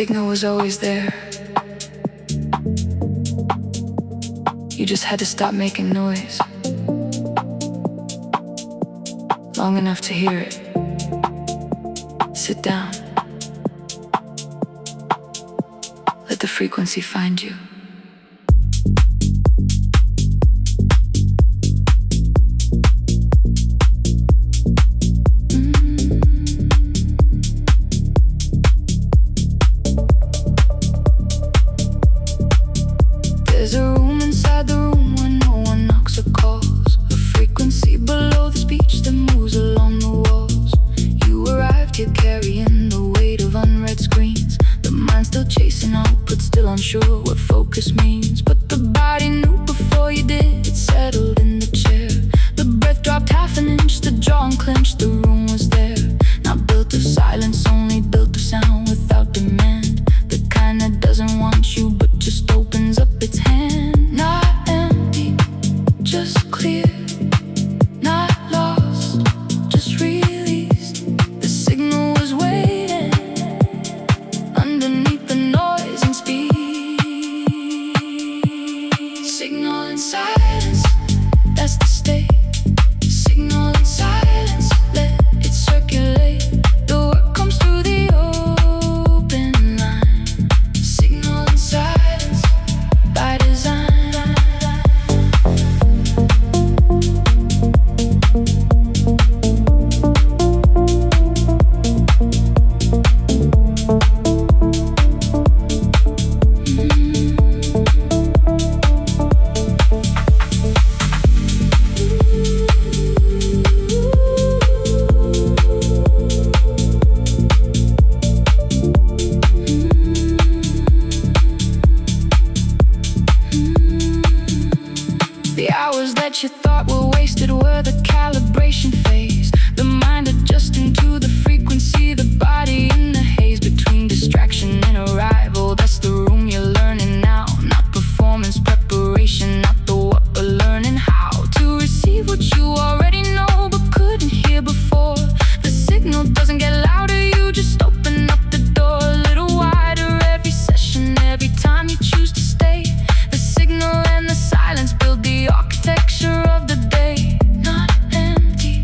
signal was always there. You just had to stop making noise long enough to hear it. Sit down. Let the frequency find you. There's a room inside the room where no one knocks or calls. A frequency below the speech that moves along the walls. You arrived here carrying the weight of unread screens. The mind still chasing output, still unsure what focus means. But the body knew before you did. It settled in the chair. The breath dropped half an inch, the jaw unclenched, the room was there. Not built of silence, only built of sound without demand. The kind that doesn't want you but just opens up its hand. Not empty, just clear. Not lost, just released. The signal was waiting underneath the noise and speed. Signal in silence, that's the state. Signal in silence, let it circulate. The word comes through the open line. Signal in silence, by design. The hours that you thought were wasted were the calibration phase. The mind adjusting to the frequency, the body in the haze between distraction and arrival. That's the room you're learning now. Not performance preparation, not the what, but learning how to receive what you already know but couldn't hear before. The signal doesn't get louder, you just open up the door a little wider. Every session, every time you choose to stay. The signal and the silence build the architecture of the day. Not empty,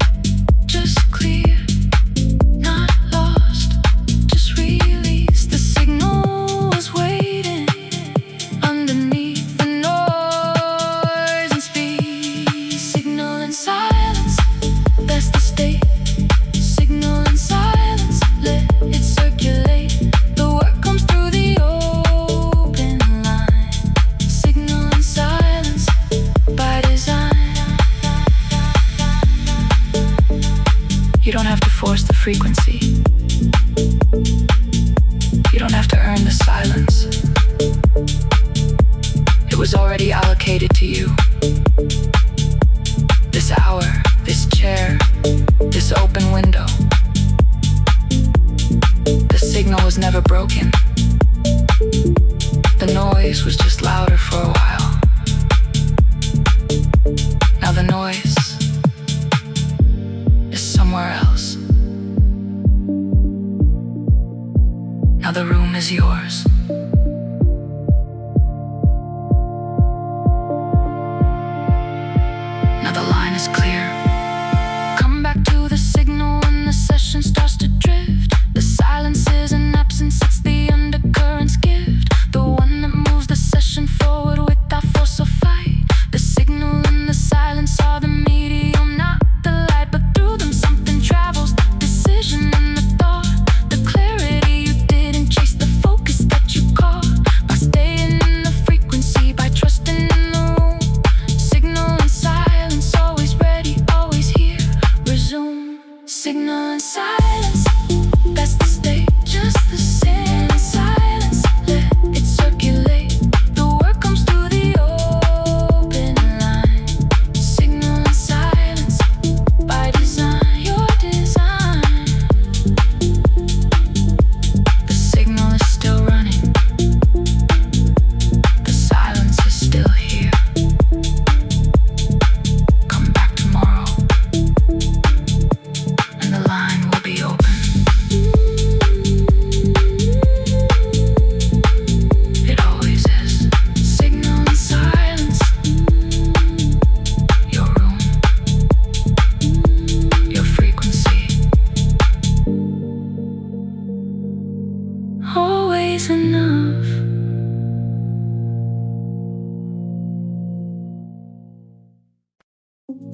just clear. Not lost, just release. The signal was waiting underneath the noise and speed. Signal in silence, that's the state. Signal in silence, let it circulate. The word comes through the open line. Signal in silence, by design. You don't have to force the frequency. You don't have to earn the silence. It was already allocated to you. This hour, this chair, this open window. The signal was never broken. The noise was just louder for a while. Now the noise is somewhere else. Now the room is yours. Now the line is clear. Come back to the signal when the session starts to drift. The silence is an absence, it's the undercurrent's gift. The one that moves the session forward.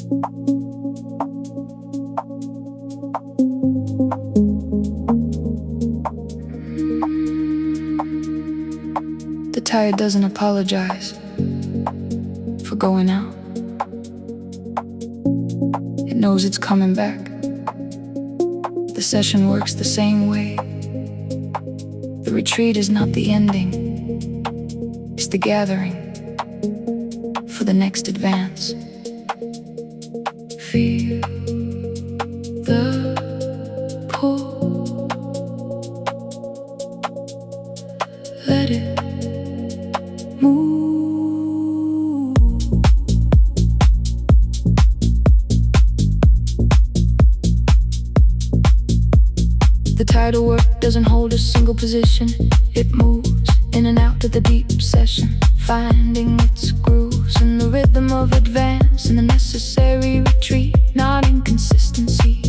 The tide doesn't apologize for going out. It knows it's coming back. The session works the same way. The retreat is not the ending, it's the gathering for the next advance. Feel the pull, let it move. The tidal work doesn't hold a single position. It moves in and out of the deep session, finding its grooves in the rhythm of advance, in the necessary retreat, not inconsistency.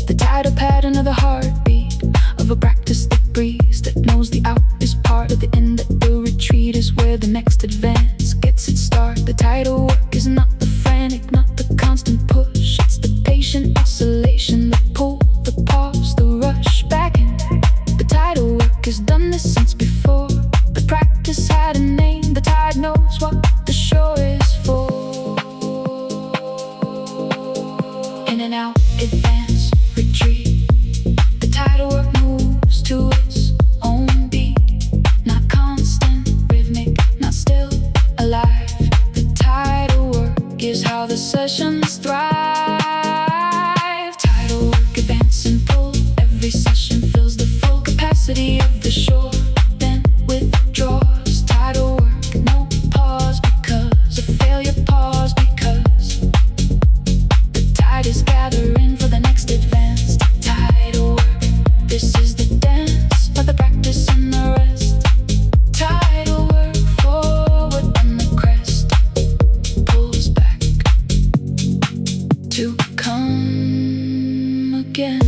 The tidal pattern of the heartbeat of a practice that breathes, that knows the out is part of the in, that the retreat is where the next advance gets its start. The tidal work is not the frantic, not the constant push. It's the patient oscillation, the pull, the pause, the rush back in. The tidal work has done this since before the practice had a name. The tide knows what the shore is for. In and out, advance, retreat. The tidal work moves to its own beat, not constant, rhythmic, not still, alive. The tidal work is how the sessions thrive. Tidal work, advance and pull. Every session fills the full capacity of the shore, then withdraws. Tidal work, no pause because of failure, pause because the tide is gathering for the next advance. Tidal work, this is the dance of the practice and the rest. Tidal work, forward and the crest pulls back to come again.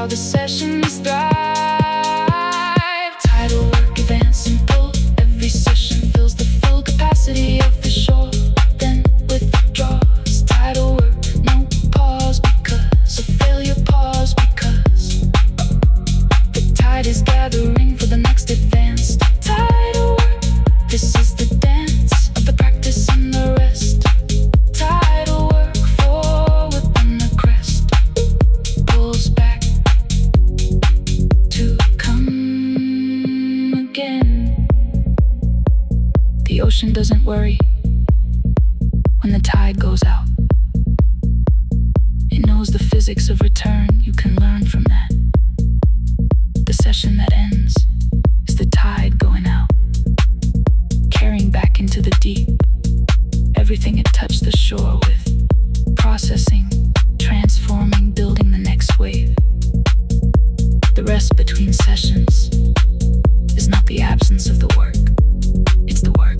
The sessions thrive. Tidal work, advance and pull. Every session fills the full capacity of the shore, then withdraws. Tidal work, no pause because of failure, pause because the tide is gathering for the next advance. Tidal work, this is the dance of the practice and the rest. Tidal work, forward and the crest pulls back to come again. The ocean doesn't worry when the tide goes out. It knows the physics of return. You can learn from that. The session that ends is the tide going out, carrying back into the deep everything it touched the shore with, processing, transforming, building the next wave. The rest between sessions is not the absence of the work, it's the work.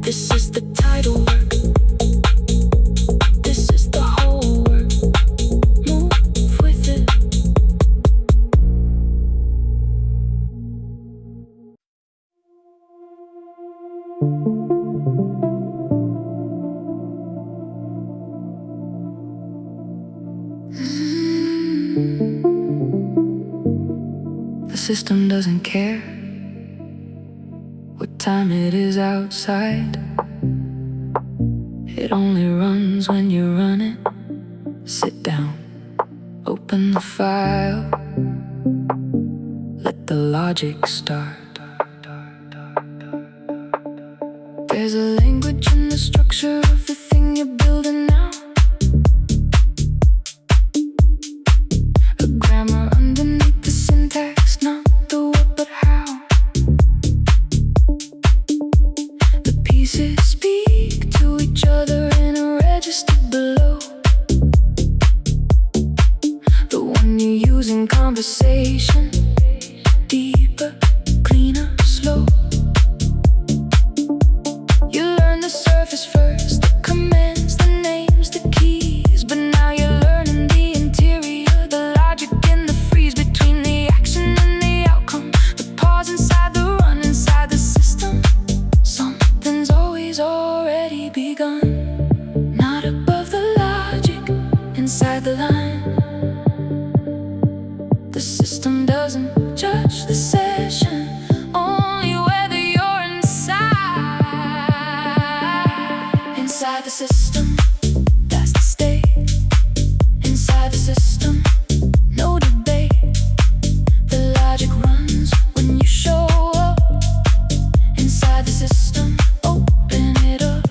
This is the title work. This is the whole work. Move with it. The system doesn't care what time it is outside. It only runs when you run it. Sit down, open the file, let the logic start. There's a language in the structure of the thing you're building now. A grammar underneath the syntax, not the what but how. The pieces speak to each other in a register below. The one you use in conversation, deeper, cleaner, slow. You learn the surface first, the commands, the names, the keys. But now you're learning the interior, the logic in the freeze between the action and the outcome. The pause inside the run, inside the system. Something's always already begun. Not above the logic, inside the line. The system doesn't judge the session, only whether you're inside. Inside the system, that's the state. Inside the system, no debate. The logic runs when you show up. Inside the system, open it up.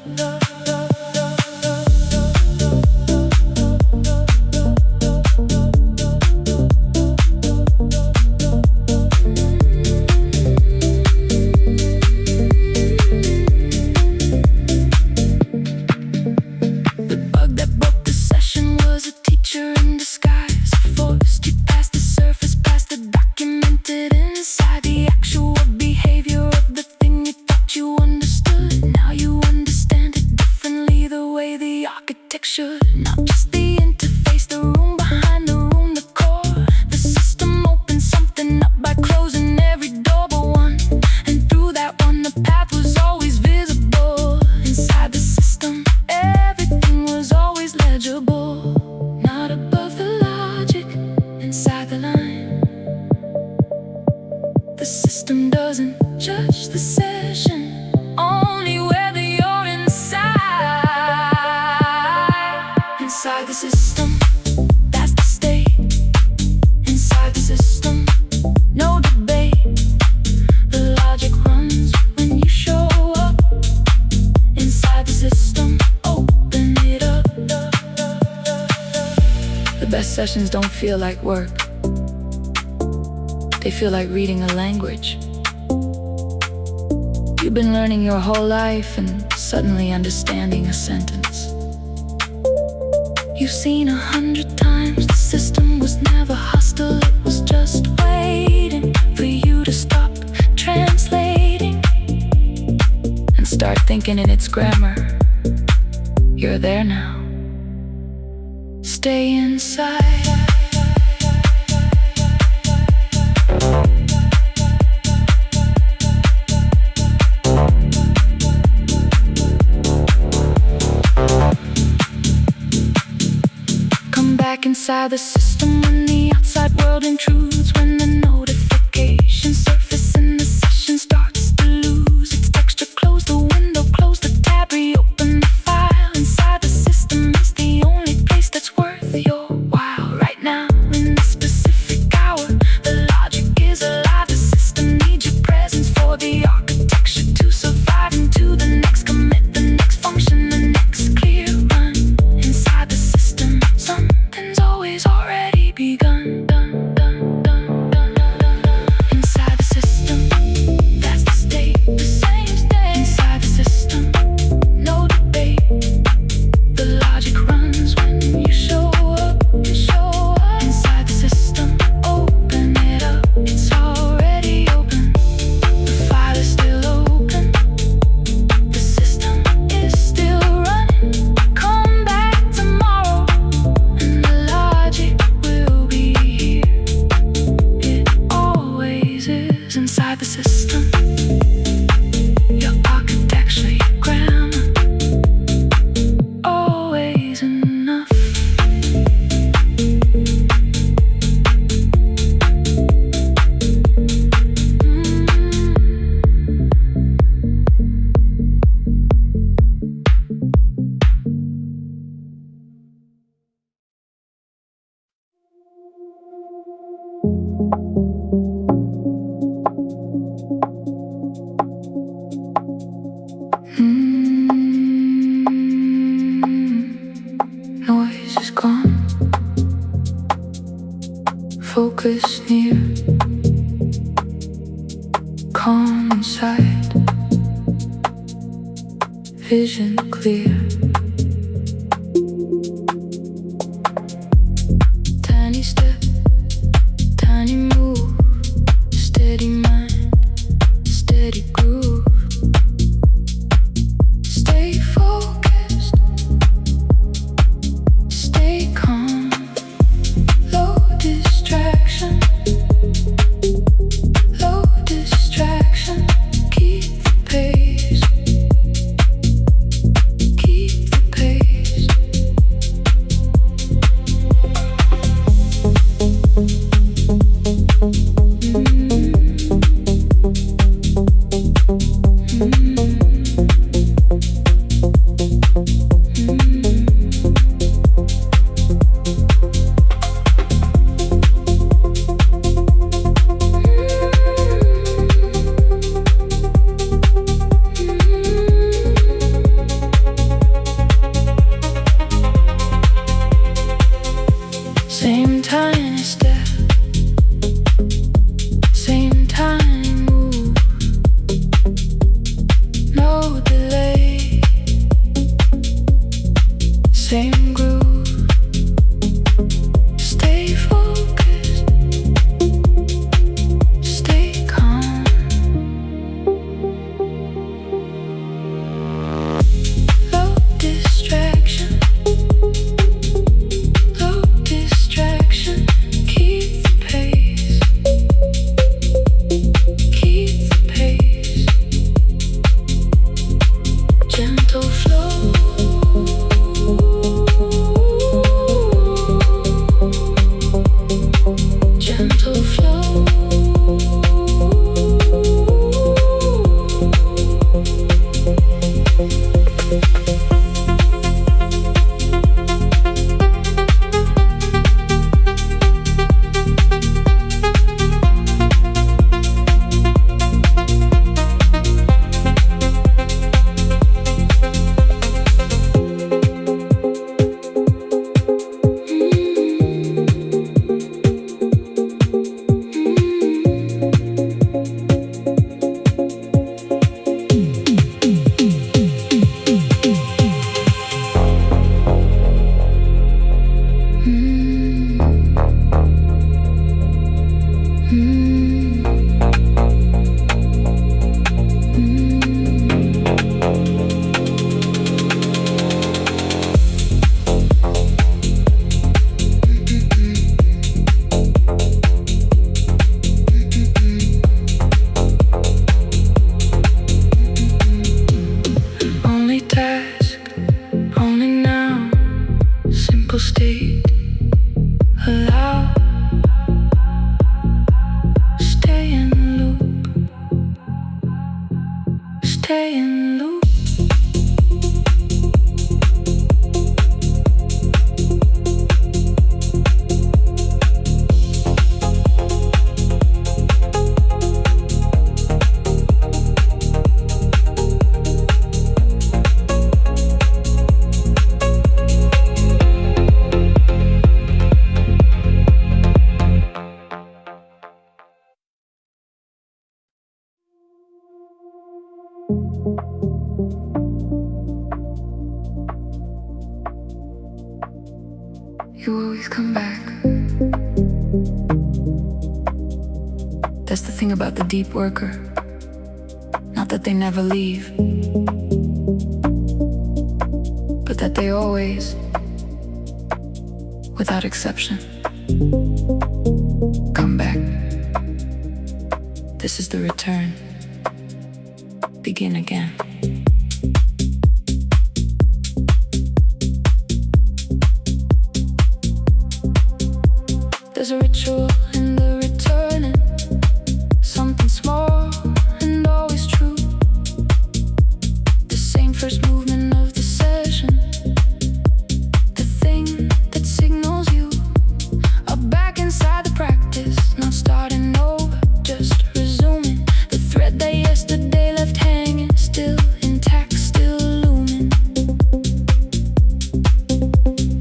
The bug that broke the session was a teacher in disguise. Forced you past the surface, past the documented inside. The actual behavior of the thing you thought you understood. Now you understand it differently, the way the architect should. Not just the interface, the room behind the room, the core. The system opens something up by closing every door but one. And through that one, the path was always visible. Inside the system, everything was always legible. Not above the logic, inside the line. The system doesn't judge the session, only whether you're inside. Inside the system, that's the state. Inside the system, no debate. The logic runs when you show up. Inside the system, open it up. The best sessions don't feel like work. They feel like reading a language. You've been learning your whole life and suddenly understanding a sentence. You've seen 100 times the system was never hostile. It was just waiting for you to stop translating and start thinking in its grammar. You're there now. Stay inside. Come back inside the system when the outside world intrudes. When the notification surface in the session starts to lose its texture. Close the window, close the tab, reopen the file. Inside the system is the only place that's worth your while. Right now, in this specific hour, the logic is alive. The system needs your presence for the architecture to survive. Into the next commit, the next function, the next clear run. Inside the system, something's always already begun. focus near, calm inside, vision clear. Tiny step, tiny move, steady mind, steady groove. Stay focused, stay calm, low distraction, low distraction. Keep the pace, keep the pace. Same tiny step, same tiny move, no delay, same groove. Stay focused, stay calm, low distraction, low distraction. Keep the pace, keep the pace. Gentle flow, gentle flow. Only task, only now, simple state, allow, stay in the loop, stay in the loop. You always come back. That's the thing about the deep worker. Not that they never leave, but that they always, without exception, come back. This is the return. Begin again. There's a ritual in the returning, something small and always true. The same first movement of the session, the thing that signals you are back inside the practice, not starting over, just resuming the thread that yesterday left hanging, still intact, still looming,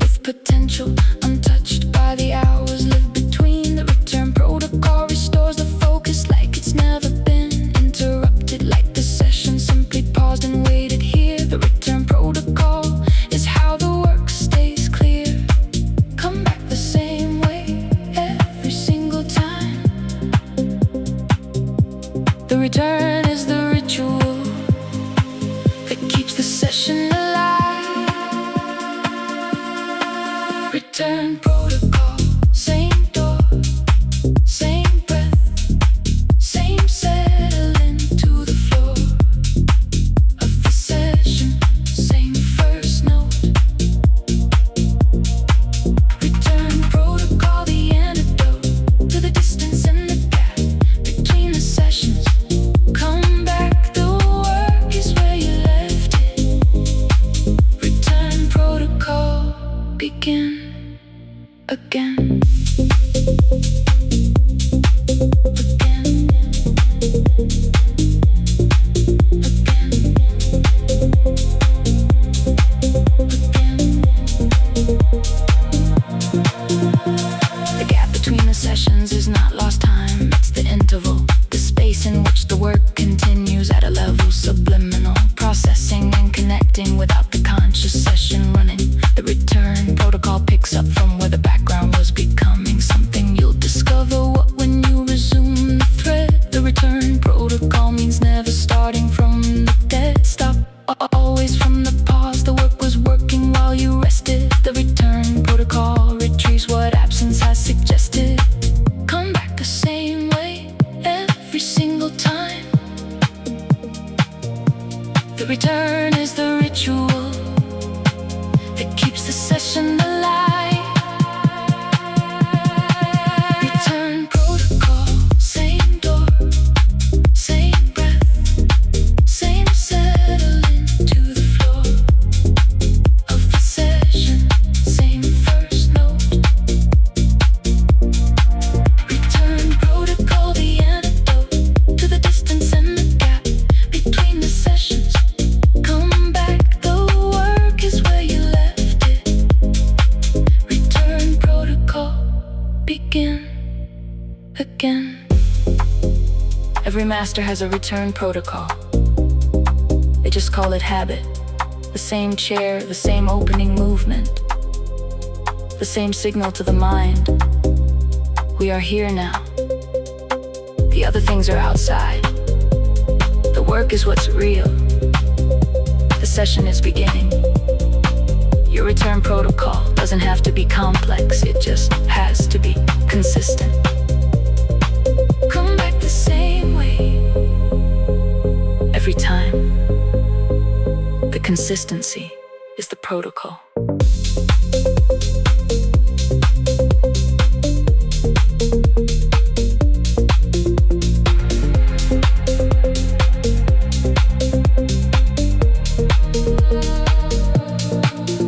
with potential untouched by the hours lived between. The return existing without the conscious session running. The return protocol picks up from where the background was becoming something. You'll discover what when you resume the thread. The return protocol means never starting from the dead stop. Always from the pause, the work was working while you rested. The return protocol retrieves what absence has suggested. Come back the same way every single time. The return is the ritual that keeps the session alive. Return protocol, same door, same breath, same settling to the floor of the session, same first note. Return protocol, the antidote to the distance and the gap between the sessions. Come back, the work is where you left it. Return protocol, begin again. Every master has a return protocol. They just call it habit. The same chair, the same opening movement, the same signal to the mind. We are here now. The other things are outside. The work is what's real. The session is beginning. Your return protocol doesn't have to be complex, it just has to be consistent. Come back the same way every time. The consistency is the protocol.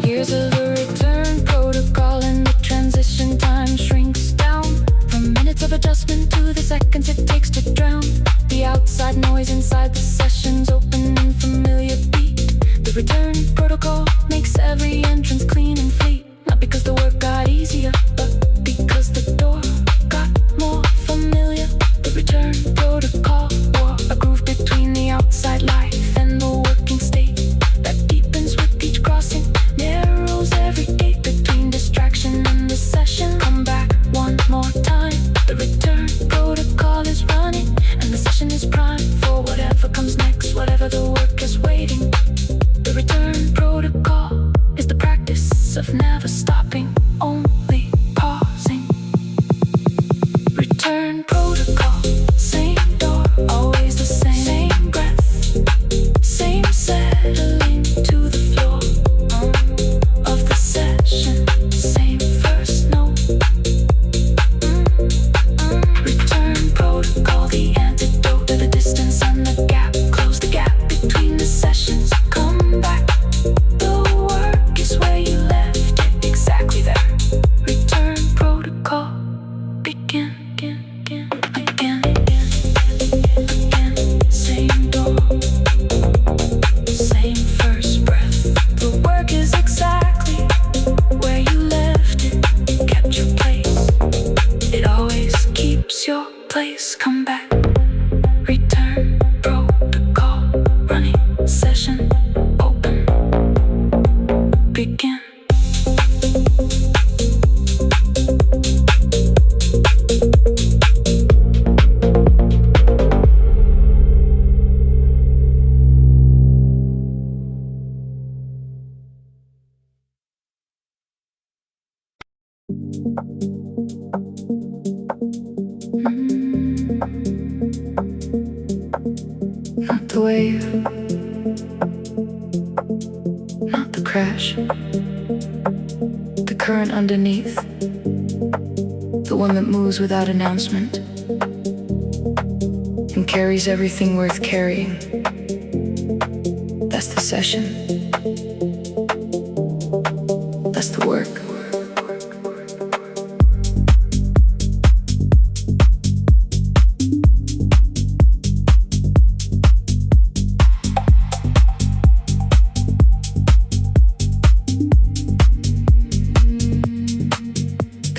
Years of a return protocol, and the transition time shrinks down from minutes of adjustment to the seconds it takes to drown the outside noise inside the session's open and familiar beat. The return protocol makes every entrance clean and fleet, not because the work got easier, but because the door got more familiar. The return protocol wore a groove between the outside life and the working state that deepens with each crossing, narrows every gate between distraction and the session. Come back one more time. The return protocol is running, and the session is primed for whatever comes next, whatever the work is waiting. The return protocol is the practice of never stopping, only pausing. Return protocol, same door, always the same breath, same settling to the floor of the session, same first note. Return protocol, the antidote to the distance and the gap. Close the gap between the sessions. Come back, the work is where you left it, exactly there. Return protocol, begin again, same door, same first breath. The work is exactly where you left it, it kept your place, it always keeps your place. Come back, return protocol, running session, open, begin. Not the wave, not the crash, the current underneath, the one that moves without announcement and carries everything worth carrying. That's the session. That's the work.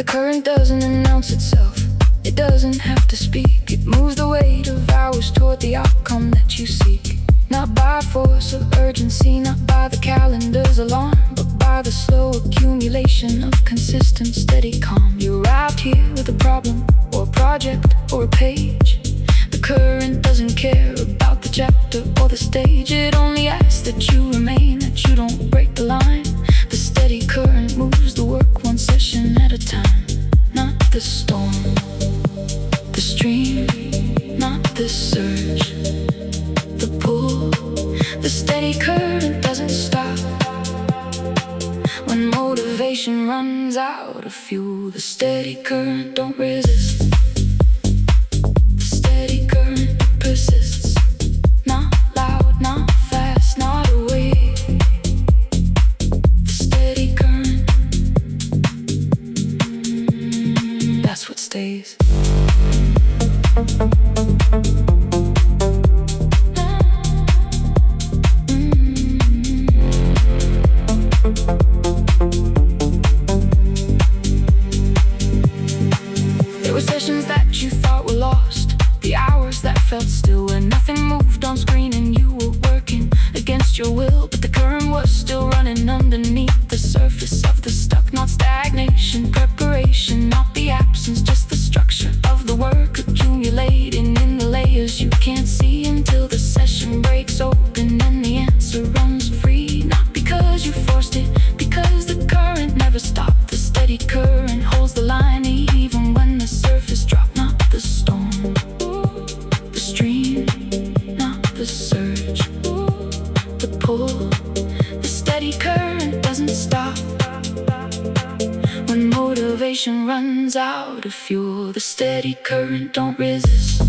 Current doesn't announce itself, it doesn't have to speak. It moves the weight of hours toward the outcome that you seek. Not by force of urgency, not by the calendar's alarm, but by the slow accumulation of consistent, steady calm. You arrived here with a problem, or a project, or a page. The current doesn't care about the chapter or the stage. It only asks that you remain, that you don't break the line. The steady current moves the work one session at a time. Not the storm, the stream, not the surge, the pull. The steady current doesn't stop. When motivation runs out of fuel, the steady current don't resist. The steady current persists. Not loud, not fast, not a wave. The steady current, that's what stays. There were sessions that you thought were lost, the hours that felt still, where nothing moved on screen and you were working against your will, but the current was still running underneath the surface of the stuck. Not stagnation, preparation, not the absence, just the structure of the work accumulating in the layers you can't see until the session breaks open and the answer runs free. Not because you forced it, because the current never stopped. The steady current holds the line even when the surface dropped. Not the storm, the stream, not the surge, the pull. The steady current doesn't stop. When motivation runs out of fuel, the steady current don't resist.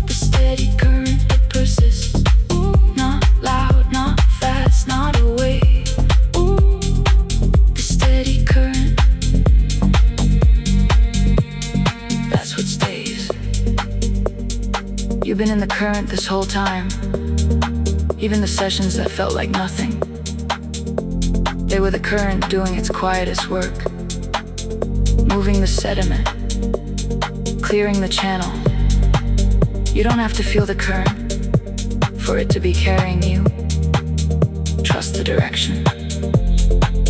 The steady current, it persists. Not loud, not fast, not a wave. The steady current, that's what stays. You've been in the current this whole time. Even the sessions that felt like nothing, they were the current doing its quietest work, moving the sediment, clearing the channel. You don't have to feel the current for it to be carrying you. Trust the direction.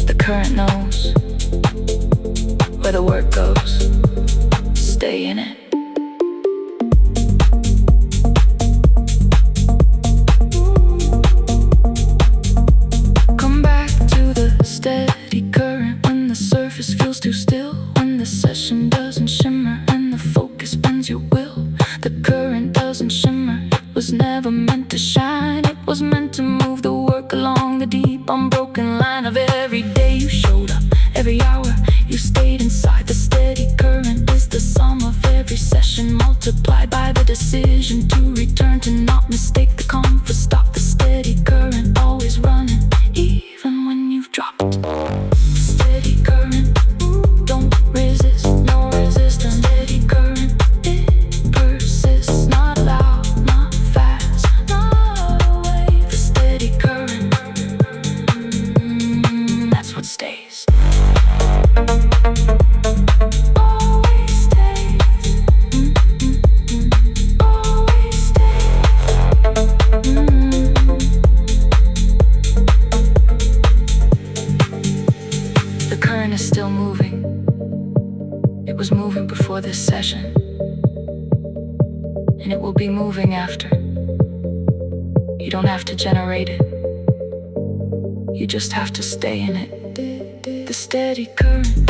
The current knows where the work goes. Stay in it. Come back to the steady current when the surface feels too still, when the session doesn't shimmer and the focus bends your will. The current doesn't shimmer, it was never meant to shine. It was meant to move the work along the deep, unbroken line of every day you showed up, every hour you stayed inside. The steady current is the sum of every session multiplied by the decision to return, to not mistake the calm for stop. The steady current always running, even when you've dropped. Steady current, don't resist, no resistance. Steady current, it persists. Not loud, not fast, not a wave. The steady current, that's what stays. Always stays. Always stays. The current is still moving. It was moving before this session, and it will be moving after. You don't have to generate it, you just have to stay in it. The steady current,